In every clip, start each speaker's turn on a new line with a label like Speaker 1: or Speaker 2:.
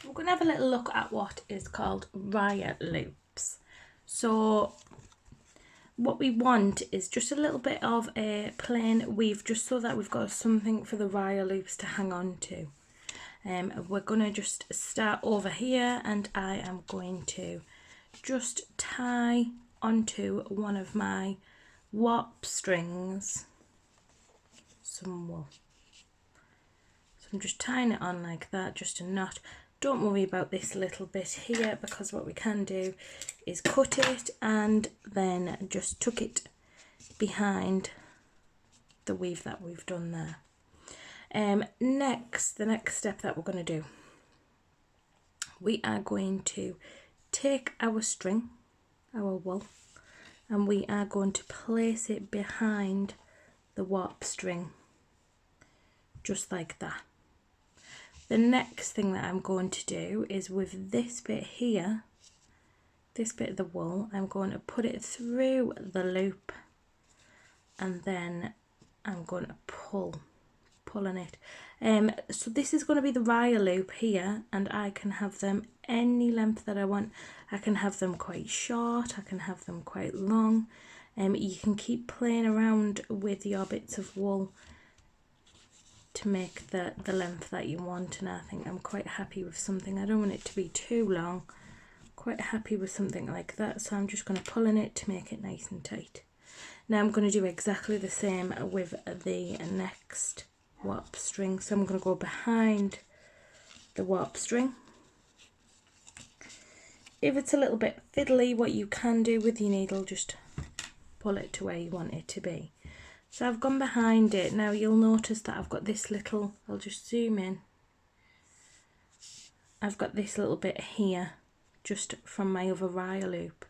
Speaker 1: we're going to have a little look at what is called raya loops. So what we want is just a little bit of a plain weave, just so that we've got something for the raya loops to hang on to. We're going to just start over here, and I am going to just tie onto one of my warp strings some wool. So I'm just tying it on like that, just a knot. Don't worry about this little bit here, because what we can do is cut it and then just tuck it behind the weave that we've done there. The next step that we're going to do, we are going to take our string, our wool, and we are going to place it behind the warp string, just like that. The next thing that I'm going to do is with this bit here, this bit of the wool, I'm going to put it through the loop, and then I'm going to pull on it. So this is going to be the raya loop here, and I can have them any length that I want. I can have them quite short, I can have them quite long. You can keep playing around with your bits of wool to make the length that you want, and I think I'm quite happy with something. I don't want it to be too long, quite happy with something like that, so I'm just going to pull in it to make it nice and tight. Now I'm going to do exactly the same with the next warp string, so I'm going to go behind the warp string. If it's a little bit fiddly, what you can do with your needle, just pull it to where you want it to be. So I've gone behind it. Now you'll notice that I've got this little, I'll just zoom in, I've got this little bit here just from my other raya loop.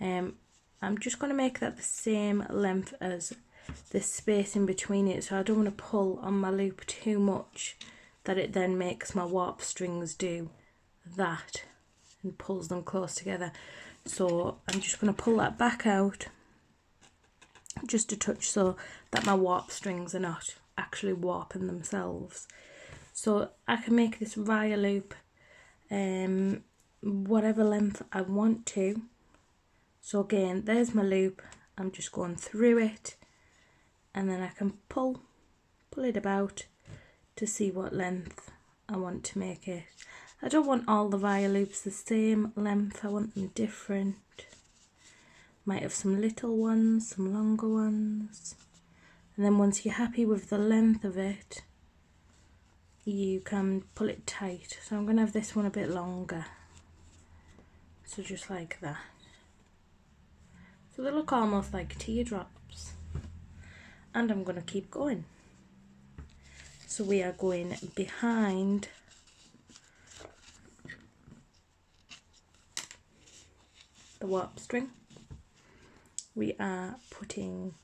Speaker 1: I'm just going to make that the same length as the space in between it, so I don't want to pull on my loop too much that it then makes my warp strings do that and pulls them close together. So I'm just going to pull that back out just a touch, so that my warp strings are not actually warping themselves. So I can make this raya loop whatever length I want to. So again, there's my loop, I'm just going through it, and then I can pull it about to see what length I want to make it. I don't want all the raya loops the same length, I want them different. Might have some little ones, some longer ones, and then once you're happy with the length of it, you can pull it tight. So I'm going to have this one a bit longer, so just like that. So they look almost like teardrops, and I'm going to keep going. So we are going behind the warp string. We are putting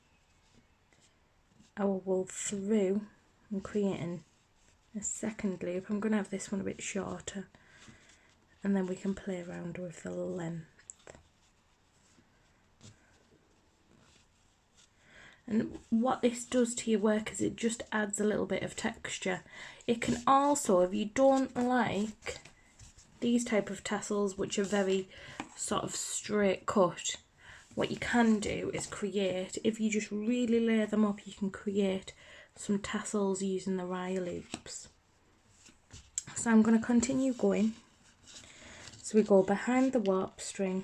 Speaker 1: our wool through and creating a second loop. I'm going to have this one a bit shorter, and then we can play around with the length. And what this does to your work is it just adds a little bit of texture. It can also, if you don't like these type of tassels, which are very sort of straight cut, what you can do is create, if you just really lay them up, you can create some tassels using the raya loops. So I'm going to continue going. So we go behind the warp string,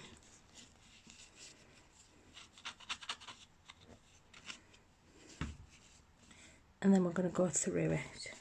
Speaker 1: and then we're going to go through it.